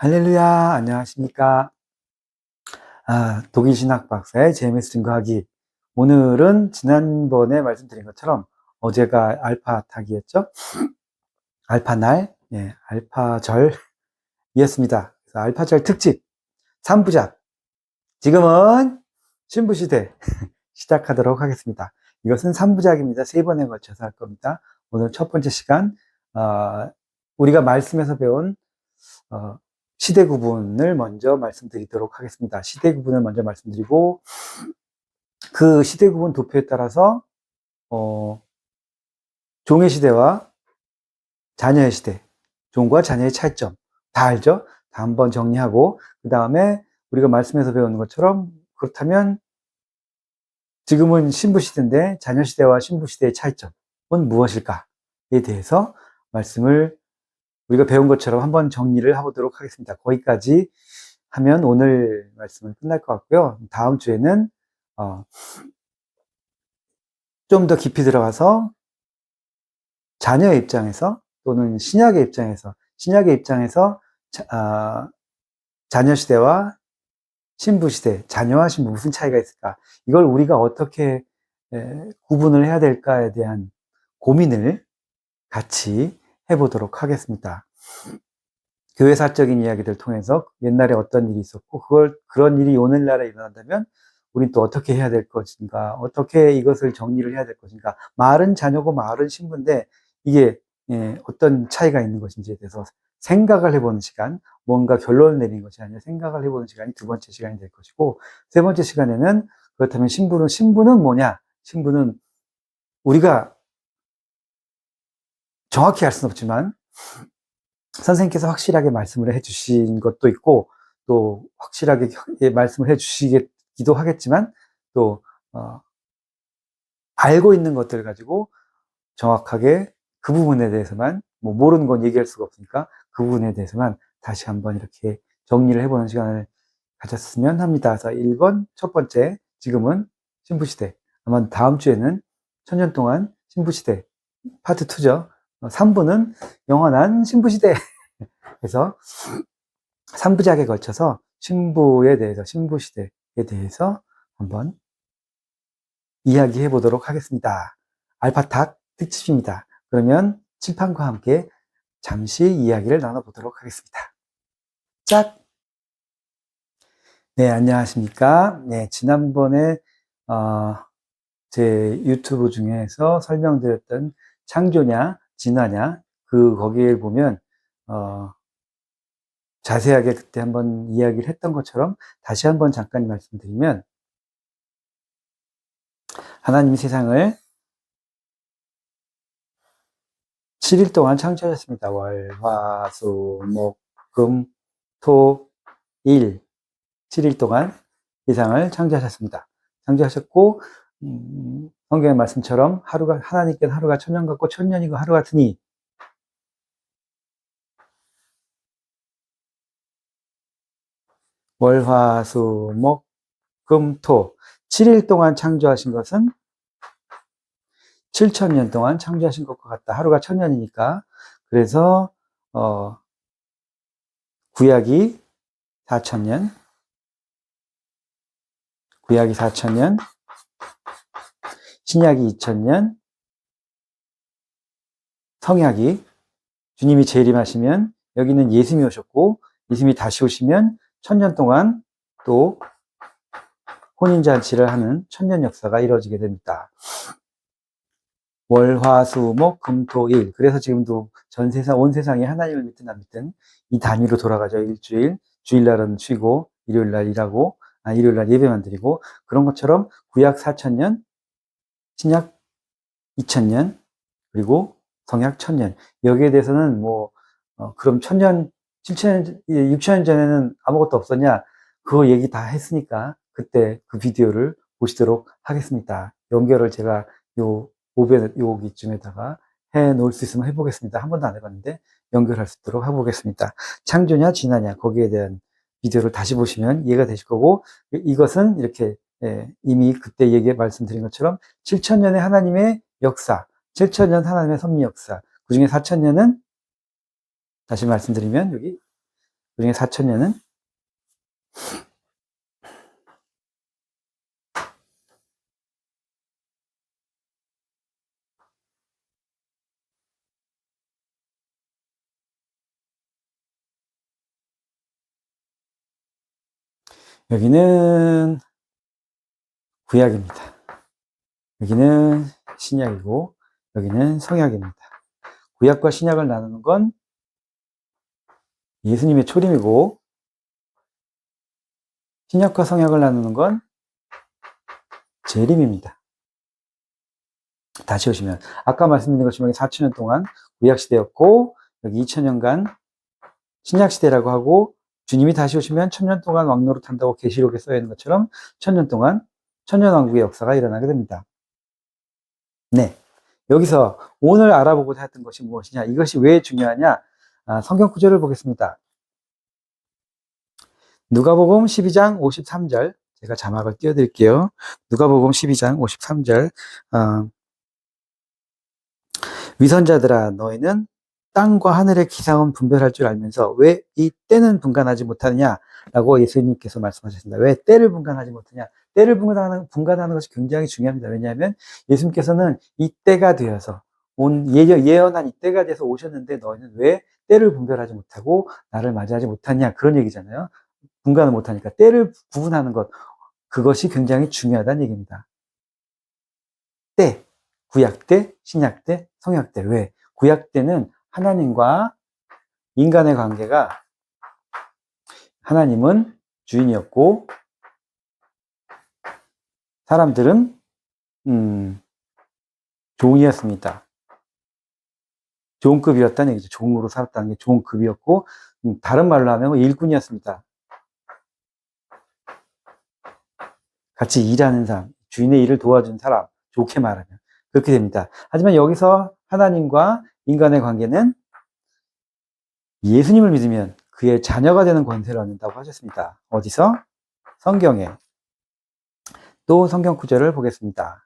할렐루야, 안녕하십니까. 독일 신학 박사의 제임스 증거하기. 오늘은 지난번에 말씀드린 것처럼 어제가 알파 타기였죠? 알파 날, 알파절이었습니다. 그래서 알파절 특집 3부작. 지금은 신부시대 시작하도록 하겠습니다. 이것은 3부작입니다. 3번에 걸쳐서 할 겁니다. 오늘 첫 번째 시간, 우리가 말씀에서 배운 시대 구분을 먼저 말씀드리도록 하겠습니다. 시대 구분을 먼저 말씀드리고, 그 시대 구분 도표에 따라서 종의 시대와 자녀의 시대, 종과 자녀의 차이점 다 알죠? 다 한번 정리하고, 그 다음에 우리가 말씀에서 배우는 것처럼, 그렇다면 지금은 신부 시대인데 자녀 시대와 신부 시대의 차이점은 무엇일까에 대해서 말씀을 우리가 배운 것처럼 한번 정리를 해보도록 하겠습니다. 거기까지 하면 오늘 말씀은 끝날 것 같고요. 다음 주에는 좀 더 깊이 들어가서 자녀의 입장에서 또는 신약의 입장에서 자녀 시대와 신부 시대, 자녀와 신부 무슨 차이가 있을까? 이걸 우리가 어떻게 구분을 해야 될까에 대한 고민을 같이 해보도록 하겠습니다. 교회사적인 이야기들 통해서 옛날에 어떤 일이 있었고 그런 일이 오늘날에 일어난다면 우린 또 어떻게 해야 될 것인가, 어떻게 이것을 정리를 해야 될 것인가. 말은 자녀고 말은 신부인데 이게 어떤 차이가 있는 것인지에 대해서 생각을 해보는 시간, 뭔가 결론을 내리는 것이 아니라 생각을 해보는 시간이 두 번째 시간이 될 것이고, 세 번째 시간에는 그렇다면 신부는 뭐냐? 신부는 우리가 정확히 알 수는 없지만 선생님께서 확실하게 말씀을 해주신 것도 있고, 또 확실하게 말씀을 해주시기도 하겠지만, 또 알고 있는 것들을 가지고 정확하게 그 부분에 대해서만, 모르는 건 얘기할 수가 없으니까 그 부분에 대해서만 다시 한번 이렇게 정리를 해보는 시간을 가졌으면 합니다. 그래서 1번 첫 번째, 지금은 신부시대. 아마 다음 주에는 천년 동안 신부시대 파트 2죠. 3부는 영원한 신부시대. 그래서 3부작에 걸쳐서 신부에 대해서, 신부시대에 대해서 한번 이야기해 보도록 하겠습니다. 알파탁 특집입니다. 그러면 칠판과 함께 잠시 이야기를 나눠보도록 하겠습니다. 짝! 네, 안녕하십니까. 네, 지난번에 제 유튜브 중에서 설명드렸던 창조냐, 진화냐, 거기에 보면 자세하게 그때 한번 이야기를 했던 것처럼 다시 한번 잠깐 말씀드리면, 하나님이 세상을 7일 동안 창조하셨습니다. 월, 화, 수, 목, 금, 토, 일. 7일 동안 세상을 창조하셨습니다. 창조하셨고, 성경의 말씀처럼 하나님께는 하루가 천년 같고 천년이고 하루 같으니, 월, 화, 수, 목, 금, 토. 7일 동안 창조하신 것은 7천년 동안 창조하신 것과 같다. 하루가 천년이니까. 그래서 구약이 4천년, 신약이 2000년, 성약이 주님이 재림하시면 여기는 예수님이 오셨고, 예수님이 다시 오시면 천년 동안 또 혼인잔치를 하는 천년 역사가 이루어지게 됩니다. 월, 화, 수, 목, 금, 토, 일. 그래서 지금도 온 세상이 하나님을 믿든 안 믿든 이 단위로 돌아가죠. 일주일, 주일날은 쉬고, 일요일날 일하고, 일요일날 예배만 드리고, 그런 것처럼 구약 4000년, 신약 2000년, 그리고 성약 1000년. 여기에 대해서는 그럼 1000년, 7000년, 6000년 전에는 아무것도 없었냐? 그거 얘기 다 했으니까 그때 그 비디오를 보시도록 하겠습니다. 연결을 제가 여기쯤에다가 해 놓을 수 있으면 해보겠습니다. 한 번도 안 해봤는데 연결할 수 있도록 해보겠습니다. 창조냐, 진화냐, 거기에 대한 비디오를 다시 보시면 이해가 되실 거고, 이것은 이렇게 이미 그때 말씀드린 것처럼 7000년의 하나님의 역사, 7000년 하나님의 섭리 역사, 그 중에 4000년은 다시 말씀드리면 여기 그중에 사천년은 여기는 구약입니다. 여기는 신약이고 여기는 성약입니다. 구약과 신약을 나누는 건 예수님의 초림이고 신약과 성약을 나누는 건 재림입니다. 다시 오시면 아까 말씀드린 것처럼 4천년 동안 구약시대였고 여기 2000년간 신약시대라고 하고 주님이 다시 오시면 1000년 동안 왕노릇 한다고 계시록에 써 있는 것처럼 1000년 동안 천년왕국의 역사가 일어나게 됩니다. 네, 여기서 오늘 알아보고자 했던 것이 무엇이냐, 이것이 왜 중요하냐, 성경 구절을 보겠습니다. 누가복음 12장 53절, 제가 자막을 띄워드릴게요. 누가복음 12장 53절, 위선자들아 너희는 땅과 하늘의 기상은 분별할 줄 알면서 왜 이 때는 분간하지 못하느냐 라고 예수님께서 말씀하셨습니다. 왜 때를 분간하지 못하냐. 때를 분간하는 것이 굉장히 중요합니다. 왜냐하면 예수님께서는 이 때가 되어서 예언한 이 때가 돼서 오셨는데 너희는 왜 때를 분별하지 못하고 나를 맞이하지 못하냐, 그런 얘기잖아요. 분간을 못하니까 때를 구분하는 것, 그것이 굉장히 중요하다는 얘기입니다. 때, 구약 때, 신약 때, 성약 때. 왜? 구약 때는 하나님과 인간의 관계가, 하나님은 주인이었고 사람들은 종이었습니다. 종급이었다는 얘기죠. 종으로 살았다는 게 종급이었고, 다른 말로 하면 일꾼이었습니다. 같이 일하는 사람, 주인의 일을 도와준 사람, 좋게 말하면 그렇게 됩니다. 하지만 여기서 하나님과 인간의 관계는 예수님을 믿으면 그의 자녀가 되는 권세를 얻는다고 하셨습니다. 어디서? 성경에. 또 성경 구절을 보겠습니다.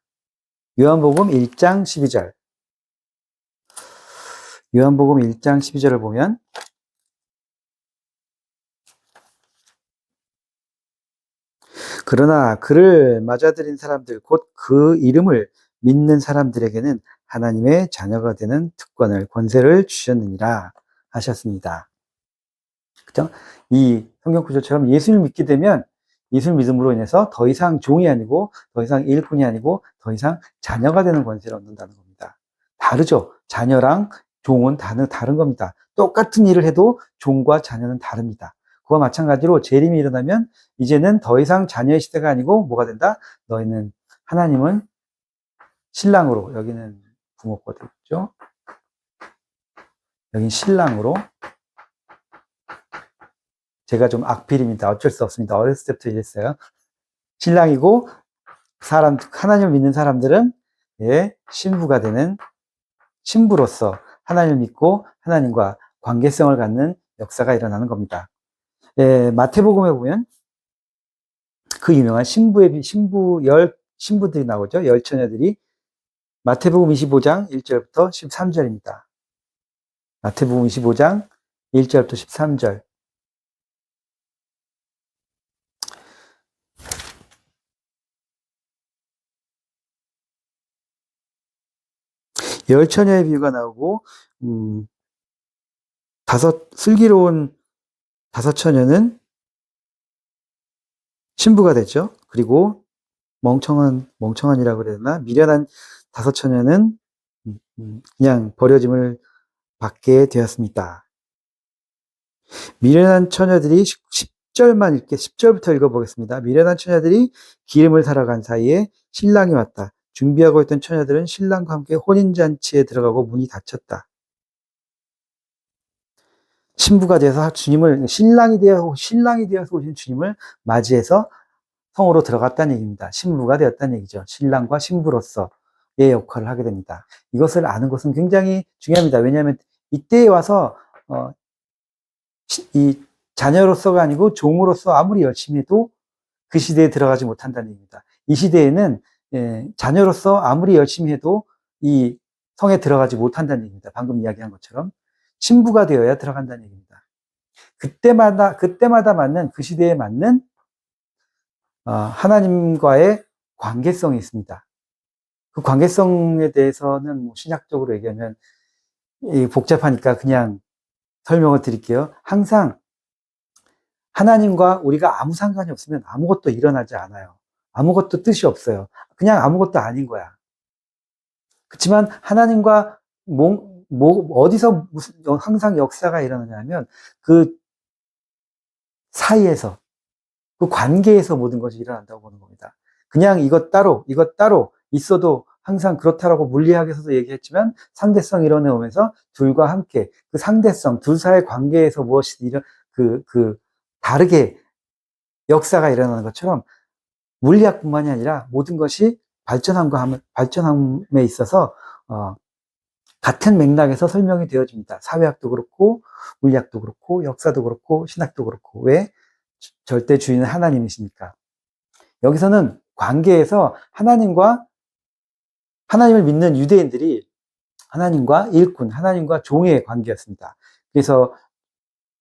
요한복음 1장 12절. 요한복음 1장 12절을 보면 그러나 그를 맞아들인 사람들, 곧 그 이름을 믿는 사람들에게는 하나님의 자녀가 되는 특권을, 권세를 주셨느니라 하셨습니다. 그죠? 이 성경 구절처럼 예수를 믿게 되면 예수를 믿음으로 인해서 더 이상 종이 아니고 더 이상 일꾼이 아니고 더 이상 자녀가 되는 권세를 얻는다는 겁니다. 다르죠? 자녀랑 종은 다른 겁니다. 똑같은 일을 해도 종과 자녀는 다릅니다. 그와 마찬가지로 재림이 일어나면 이제는 더 이상 자녀의 시대가 아니고 뭐가 된다? 너희는, 하나님은 신랑으로, 여기는 부모거든요. 여긴 신랑으로, 제가 좀 악필입니다. 어쩔 수 없습니다. 어렸을 때부터 이랬어요. 신랑이고 하나님을 믿는 사람들은 신부가 되는, 신부로서 하나님을 믿고 하나님과 관계성을 갖는 역사가 일어나는 겁니다. 마태복음에 보면 그 유명한 신부들이 나오죠. 열 처녀들이. 마태복음 25장 1절부터 13절입니다. 마태복음 25장 1절부터 13절. 열 처녀의 비유가 나오고, 슬기로운 5처녀는 신부가 됐죠. 그리고 멍청한이라고 그래야 되나? 미련한 5처녀는 그냥 버려짐을 받게 되었습니다. 미련한 처녀들이 10절부터 읽어보겠습니다. 미련한 처녀들이 기름을 사러 간 사이에 신랑이 왔다. 준비하고 있던 처녀들은 신랑과 함께 혼인잔치에 들어가고 문이 닫혔다. 신부가 되어서 신랑이 되어서 오신 주님을 맞이해서 성으로 들어갔다는 얘기입니다. 신부가 되었다는 얘기죠. 신랑과 신부로서의 역할을 하게 됩니다. 이것을 아는 것은 굉장히 중요합니다. 왜냐하면 이때에 와서 이 자녀로서가 아니고 종으로서 아무리 열심히 해도 그 시대에 들어가지 못한다는 얘기입니다. 이 시대에는 자녀로서 아무리 열심히 해도 이 성에 들어가지 못한다는 얘기입니다. 방금 이야기한 것처럼 신부가 되어야 들어간다는 얘기입니다. 그때마다 맞는, 그 시대에 맞는, 하나님과의 관계성이 있습니다. 그 관계성에 대해서는 뭐 신학적으로 얘기하면 복잡하니까 그냥 설명을 드릴게요. 항상 하나님과 우리가 아무 상관이 없으면 아무것도 일어나지 않아요. 아무것도 뜻이 없어요. 그냥 아무것도 아닌 거야. 그렇지만 하나님과 어디서 무슨 항상 역사가 일어나냐면 그 사이에서, 그 관계에서 모든 것이 일어난다고 보는 겁니다. 그냥 이것 따로 있어도 항상 그렇다라고 물리학에서도 얘기했지만 상대성 이뤄내오면서 둘과 함께 그 상대성, 둘 사이의 관계에서 무엇이 다르게 역사가 일어나는 것처럼 물리학뿐만이 아니라 모든 것이 발전함에 있어서 같은 맥락에서 설명이 되어집니다. 사회학도 그렇고 물리학도 그렇고 역사도 그렇고 신학도 그렇고. 왜? 절대 주인은 하나님이시니까. 여기서는 관계에서 하나님을 믿는 유대인들이 하나님과 일꾼, 하나님과 종의 관계였습니다. 그래서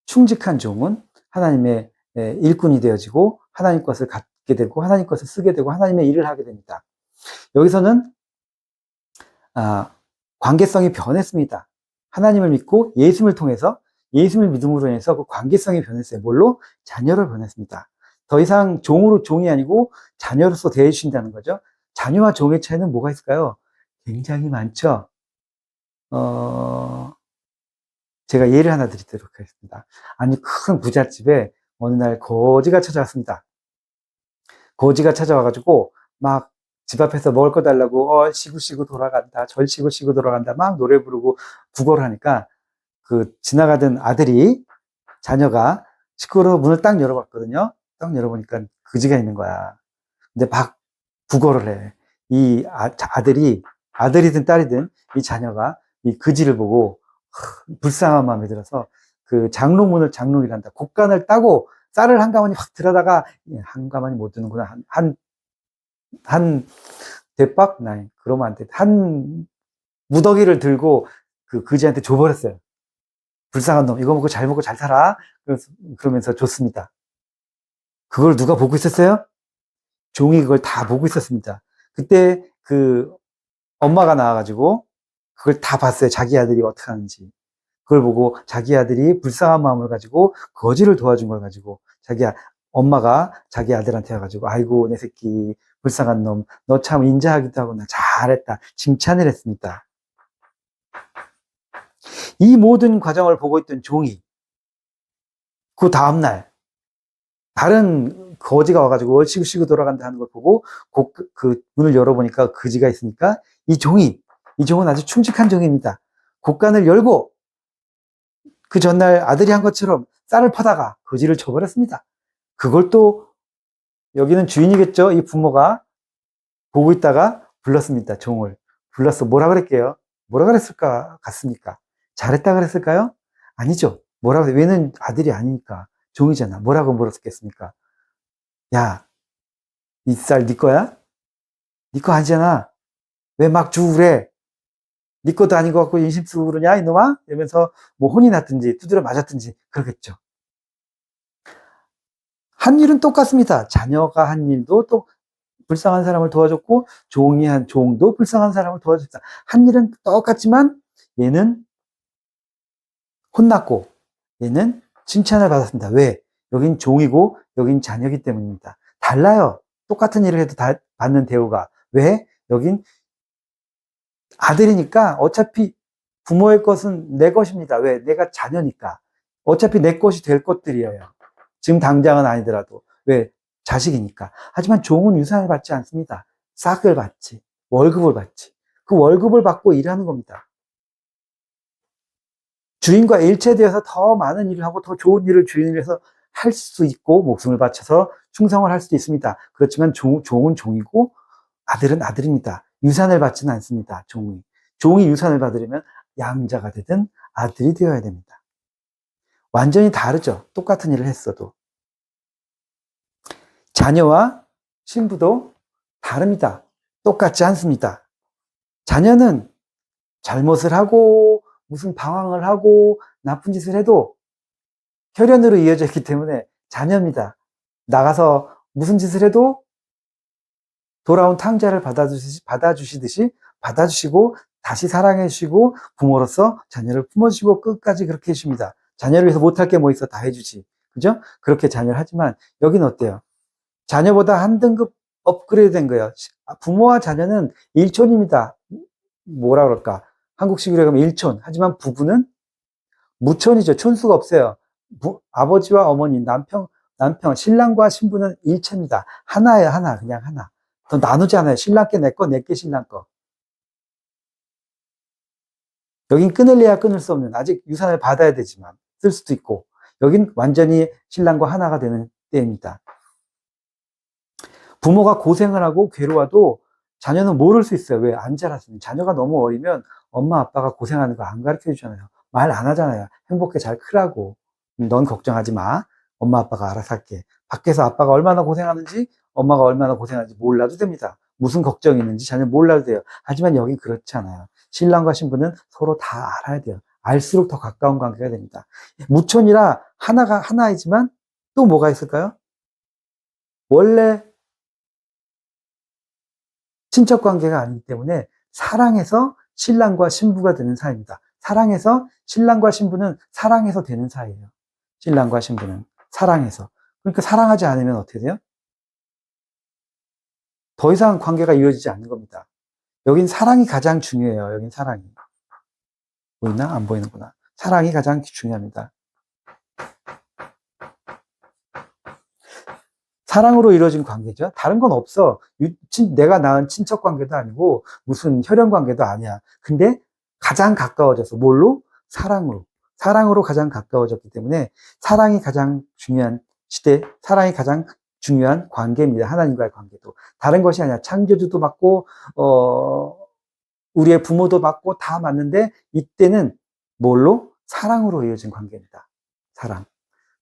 충직한 종은 하나님의 일꾼이 되어지고 하나님 것을 갖게 되고 하나님 것을 쓰게 되고 하나님의 일을 하게 됩니다. 여기서는 관계성이 변했습니다. 하나님을 믿고 예수님을 통해서, 예수님을 믿음으로 인해서 그 관계성이 변했어요. 뭘로? 자녀로 변했습니다. 더 이상 종이 아니고 자녀로서 대해주신다는 거죠. 자녀와 종의 차이는 뭐가 있을까요? 굉장히 많죠. 제가 예를 하나 드리도록 하겠습니다. 아니, 큰 부잣집에 어느 날 거지가 찾아왔습니다. 거지가 찾아와가지고 막 집 앞에서 먹을 거 달라고 시구시구 돌아간다, 절시구시구 돌아간다 막 노래 부르고 구걸을 하니까 그 지나가던 자녀가 시끄러워 문을 딱 열어봤거든요. 딱 열어보니까 거지가 있는 거야. 근데 막 구걸을 해. 이 아들이든 딸이든 이 자녀가 이 거지를 보고 불쌍한 마음이 들어서 그 장롱이란다. 곡간을 따고 쌀을 한 가마니 확 들어다가 한 가마니 못 드는구나. 한 대박? 나이 그러면 안 돼. 한 무더기를 들고 그 거지한테 줘버렸어요. 불쌍한 놈, 이거 먹고 잘 먹고 잘 살아. 그러면서 줬습니다. 그걸 누가 보고 있었어요? 종이 그걸 다 보고 있었습니다. 그때 그 엄마가 나와가지고 그걸 다 봤어요. 자기 아들이 어떻게 하는지. 그걸 보고 자기 아들이 불쌍한 마음을 가지고 거지를 도와준 걸 가지고 엄마가 자기 아들한테 와가지고 아이고 내 새끼 불쌍한 놈 너 참 인자하기도 하고 나 잘했다 칭찬을 했습니다. 이 모든 과정을 보고 있던 종이 그 다음날 다른 거지가 와가지고 얼씨구씨구 돌아간다 하는 걸 보고 그 문을 열어보니까 거지가 있으니까 이 종은 아주 충직한 종입니다. 곡간을 열고 그 전날 아들이 한 것처럼 쌀을 퍼다가 거지를 쳐버렸습니다. 그걸 또 여기는 주인이겠죠. 이 부모가 보고 있다가 불렀습니다. 종을 불렀어. 뭐라 그랬게요? 뭐라 그랬을까 같습니까? 잘했다 그랬을까요? 아니죠. 뭐라고 그래? 왜는 아들이 아니니까 종이잖아. 뭐라고 물었겠습니까? 야, 이 쌀 네 거야? 네 거 아니잖아. 왜 막 주고 그래? 네 것도 아닌 것 같고 인심 쓰고 그러냐 이놈아? 이러면서 뭐 혼이 났든지 두드려 맞았든지 그러겠죠. 한 일은 똑같습니다. 자녀가 한 일도 또 불쌍한 사람을 도와줬고 종도 불쌍한 사람을 도와줬다. 한 일은 똑같지만 얘는 혼났고 얘는 칭찬을 받았습니다. 왜? 여긴 종이고 여긴 자녀이기 때문입니다. 달라요. 똑같은 일을 해도 받는 대우가. 왜? 여긴 아들이니까 어차피 부모의 것은 내 것입니다. 왜? 내가 자녀니까. 어차피 내 것이 될 것들이에요. 지금 당장은 아니더라도. 왜? 자식이니까. 하지만 종은 유산을 받지 않습니다. 싹을 받지. 월급을 받지. 그 월급을 받고 일하는 겁니다. 주인과 일체되어서 더 많은 일을 하고 더 좋은 일을 주인을 위해서 할 수 있고 목숨을 바쳐서 충성을 할 수도 있습니다. 그렇지만 종은 종이고 아들은 아들입니다. 유산을 받지는 않습니다. 종이 유산을 받으려면 양자가 되든 아들이 되어야 됩니다. 완전히 다르죠. 똑같은 일을 했어도. 자녀와 신부도 다릅니다. 똑같지 않습니다. 자녀는 잘못을 하고 무슨 방황을 하고 나쁜 짓을 해도 혈연으로 이어져 있기 때문에 자녀입니다. 나가서 무슨 짓을 해도 돌아온 탕자를 받아주시듯이 받아주시고 다시 사랑해 주시고 부모로서 자녀를 품어주시고 끝까지 그렇게 해줍니다. 자녀를 위해서 못할 게 뭐 있어? 다 해주지. 그죠? 그렇게 자녀를 하지만 여기는 어때요? 자녀보다 한 등급 업그레이드 된 거예요. 부모와 자녀는 일촌입니다. 뭐라 그럴까? 한국식으로 하면 일촌. 하지만 부부는 무촌이죠. 촌수가 없어요. 아버지와 어머니, 남편, 신랑과 신부는 일체입니다. 하나예요, 하나. 그냥 하나. 더 나누지 않아요. 신랑 께 내 거, 내 게 신랑 거. 여긴 끊을래야 끊을 수 없는, 아직 유산을 받아야 되지만, 쓸 수도 있고, 여긴 완전히 신랑과 하나가 되는 때입니다. 부모가 고생을 하고 괴로워도 자녀는 모를 수 있어요. 왜? 안 자랐으면. 자녀가 너무 어리면 엄마 아빠가 고생하는 거 안 가르쳐 주잖아요. 말 안 하잖아요. 행복해 잘 크라고. 넌 걱정하지 마. 엄마 아빠가 알아서 할게. 밖에서 아빠가 얼마나 고생하는지 엄마가 얼마나 고생하는지 몰라도 됩니다. 무슨 걱정이 있는지 자녀 몰라도 돼요. 하지만 여긴 그렇지 않아요. 신랑과 신부는 서로 다 알아야 돼요. 알수록 더 가까운 관계가 됩니다. 무촌이라 하나가 하나이지만 또 뭐가 있을까요? 원래 친척 관계가 아니기 때문에 사랑해서 신랑과 신부가 되는 사이입니다. 사랑해서 신랑과 신부는 사랑해서 되는 사이예요. 신랑과 신부는 사랑해서. 그러니까 사랑하지 않으면 어떻게 돼요? 더 이상 관계가 이어지지 않는 겁니다. 여긴 사랑이 가장 중요해요. 여긴 사랑이. 보이나? 안 보이는구나. 사랑이 가장 중요합니다. 사랑으로 이루어진 관계죠. 다른 건 없어. 내가 낳은 친척 관계도 아니고 무슨 혈연 관계도 아니야. 근데 가장 가까워져서 뭘로? 사랑으로. 사랑으로 가장 가까워졌기 때문에 사랑이 가장 중요한 시대, 사랑이 가장 중요한 관계입니다. 하나님과의 관계도. 다른 것이 아니야. 창조주도 맞고 우리의 부모도 맞고 다 맞는데 이때는 뭘로? 사랑으로 이어진 관계입니다. 사랑.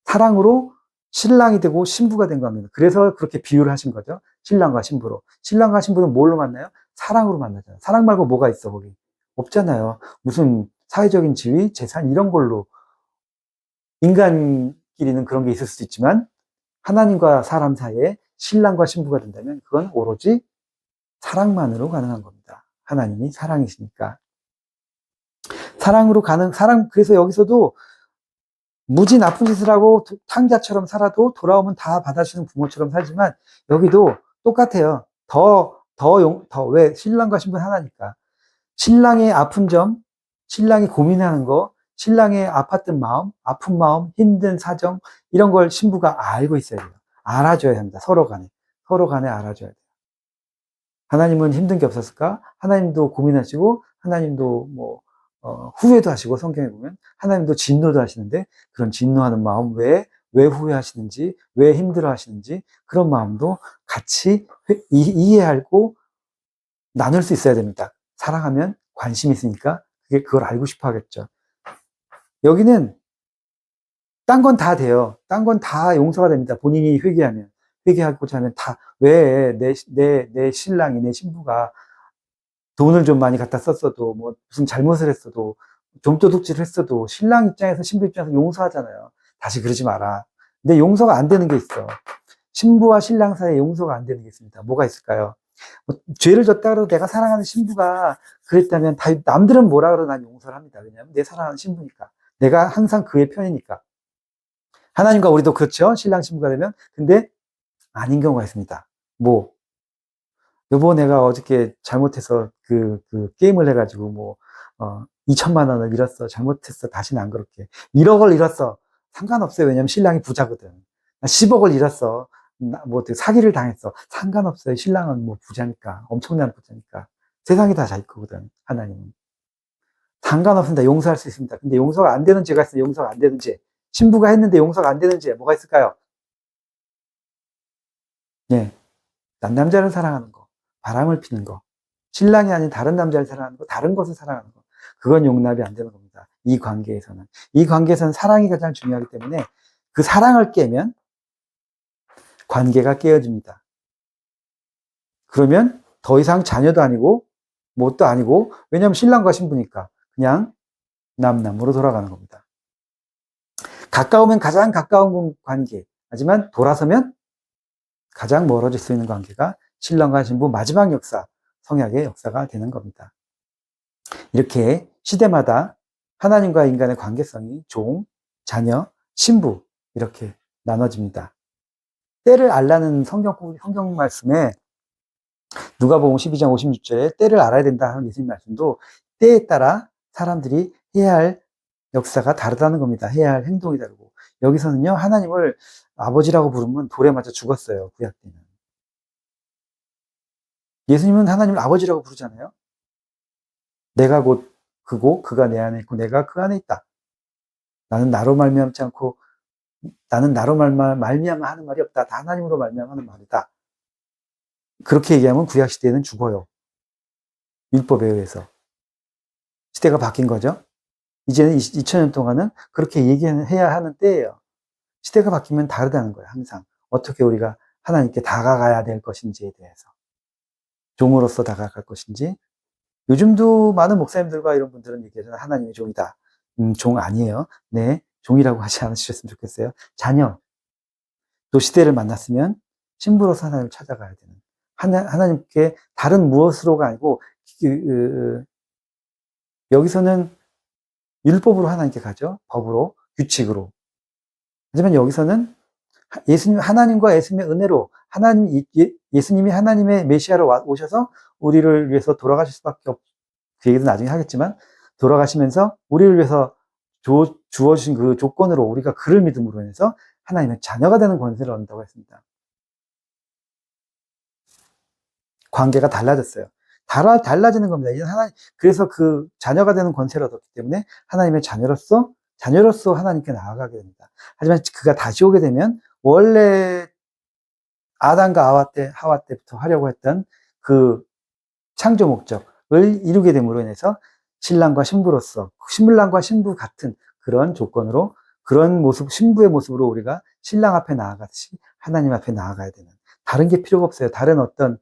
사랑으로 신랑이 되고 신부가 된 관계입니다. 그래서 그렇게 비유를 하신 거죠. 신랑과 신부로. 신랑과 신부는 뭘로 만나요? 사랑으로 만나잖아요. 사랑 말고 뭐가 있어, 거기? 없잖아요. 무슨 사회적인 지위, 재산, 이런 걸로. 인간끼리는 그런 게 있을 수도 있지만, 하나님과 사람 사이에 신랑과 신부가 된다면, 그건 오로지 사랑만으로 가능한 겁니다. 하나님이 사랑이시니까. 그래서 여기서도 무지 나쁜 짓을 하고 탕자처럼 살아도 돌아오면 다 받아주는 부모처럼 살지만 여기도 똑같아요. 왜? 신랑과 신부는 하나니까. 신랑의 아픈 점, 신랑이 고민하는 거, 신랑의 아픈 마음, 힘든 사정, 이런 걸 신부가 알고 있어야 돼요. 알아줘야 합니다. 서로 간에 알아줘야 돼요. 하나님은 힘든 게 없었을까? 하나님도 고민하시고, 하나님도 후회도 하시고, 성경에 보면, 하나님도 진노도 하시는데, 그런 진노하는 마음, 왜 후회하시는지, 왜 힘들어 하시는지, 그런 마음도 같이 이해하고 나눌 수 있어야 됩니다. 사랑하면 관심이 있으니까, 그걸 알고 싶어 하겠죠. 여기는, 딴 건 다 돼요. 딴 건 다 용서가 됩니다. 본인이 회개하고자 하면 왜 내 신랑이, 내 신부가 돈을 좀 많이 갖다 썼어도, 무슨 잘못을 했어도, 좀 도둑질을 했어도, 신랑 입장에서, 신부 입장에서 용서하잖아요. 다시 그러지 마라. 근데 용서가 안 되는 게 있어. 신부와 신랑 사이에 용서가 안 되는 게 있습니다. 뭐가 있을까요? 죄를 졌다 그래도 내가 사랑하는 신부가 그랬다면, 남들은 뭐라 그러나 난 용서를 합니다. 왜냐하면 내 사랑하는 신부니까. 내가 항상 그의 편이니까. 하나님과 우리도 그렇죠. 신랑 신부가 되면. 근데 아닌 경우가 있습니다. 여보, 내가 어저께 잘못해서 그 게임을 해가지고 2천만 원을 잃었어. 잘못했어. 다시는 안 그럴게. 1억을 잃었어. 상관없어요. 왜냐면 신랑이 부자거든. 10억을 잃었어. 사기를 당했어. 상관없어요. 신랑은 부자니까. 엄청난 부자니까. 세상이 다 자기 거거든. 하나님은. 상관없습니다. 용서할 수 있습니다. 근데 용서가 안 되는 죄가 있어요. 용서가 안 되는 죄. 신부가 했는데 용서가 안 되는 죄. 뭐가 있을까요? 네. 남자를 사랑하는 거. 바람을 피는 거. 신랑이 아닌 다른 남자를 사랑하는 거, 다른 것을 사랑하는 거. 그건 용납이 안 되는 겁니다. 이 관계에서는. 이 관계에서는 사랑이 가장 중요하기 때문에 그 사랑을 깨면 관계가 깨어집니다. 그러면 더 이상 자녀도 아니고, 뭣도 아니고, 왜냐하면 신랑과 신부니까 그냥 남남으로 돌아가는 겁니다. 가까우면 가장 가까운 관계, 하지만 돌아서면 가장 멀어질 수 있는 관계가 신랑과 신부 마지막 역사, 성약의 역사가 되는 겁니다. 이렇게 시대마다 하나님과 인간의 관계성이 종, 자녀, 신부 이렇게 나눠집니다. 때를 알라는 성경 말씀에 누가복음 12장 56절에 때를 알아야 된다 하는 예수님 말씀도 때에 따라 사람들이 해야 할 역사가 다르다는 겁니다. 해야 할 행동이 다르고. 여기서는요, 하나님을 아버지라고 부르면 돌에 맞아 죽었어요. 구약 때는. 예수님은 하나님을 아버지라고 부르잖아요. 내가 곧 그고 그가 내 안에 있고 내가 그 안에 있다. 나는 나로 말미암지 않고 나는 나로 말미암아 하는 말이 없다. 다 하나님으로 말미암아 하는 말이다. 그렇게 얘기하면 구약 시대에는 죽어요. 율법에 의해서. 시대가 바뀐 거죠. 이제는 2000년 동안은 그렇게 얘기해야 하는 때예요. 시대가 바뀌면 다르다는 거예요. 항상. 어떻게 우리가 하나님께 다가가야 될 것인지에 대해서. 종으로서 다가갈 것인지. 요즘도 많은 목사님들과 이런 분들은 얘기하잖아요. 하나님의 종이다. 종 아니에요. 네, 종이라고 하지 않으셨으면 좋겠어요. 자녀. 또 시대를 만났으면 신부로서 하나님을 찾아가야 되는. 하나님께 다른 무엇으로가 아니고 여기서는 율법으로 하나님께 가죠. 법으로, 규칙으로. 하지만 여기서는 하나님과 예수님의 은혜로 예수님이 하나님의 메시아로 오셔서 우리를 위해서 돌아가실 수밖에 그 얘기도 나중에 하겠지만 돌아가시면서 우리를 위해서 주어주신 그 조건으로 우리가 그를 믿음으로 인해서 하나님의 자녀가 되는 권세를 얻는다고 했습니다. 관계가 달라졌어요. 달라지는 겁니다. 그래서 그 자녀가 되는 권세를 얻었기 때문에 하나님의 자녀로서 하나님께 나아가게 됩니다. 하지만 그가 다시 오게 되면 원래 아담과 하와 때부터 하려고 했던 그 창조 목적을 이루게 됨으로 인해서 신랑과 신부 같은 그런 조건으로 그런 모습, 신부의 모습으로 우리가 신랑 앞에 나아가듯이 하나님 앞에 나아가야 되는 다른 게 필요가 없어요. 다른 어떤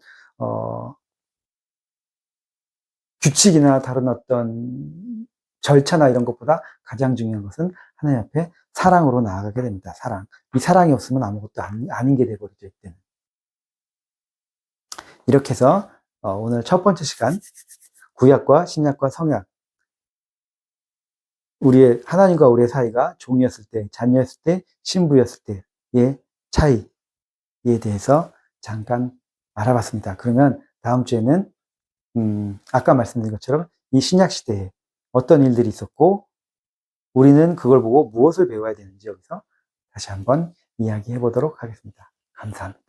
규칙이나 다른 어떤 절차나 이런 것보다 가장 중요한 것은 하나님 앞에 사랑으로 나아가게 됩니다. 사랑. 이 사랑이 없으면 아무것도 아닌 게 돼버리죠. 이때는. 이렇게 해서 오늘 첫 번째 시간 구약과 신약과 성약 하나님과 우리의 사이가 종이었을 때, 자녀였을 때, 신부였을 때의 차이에 대해서 잠깐 알아봤습니다. 그러면 다음 주에는 아까 말씀드린 것처럼 이 신약 시대에 어떤 일들이 있었고 우리는 그걸 보고 무엇을 배워야 되는지 여기서 다시 한번 이야기해 보도록 하겠습니다. 감사합니다.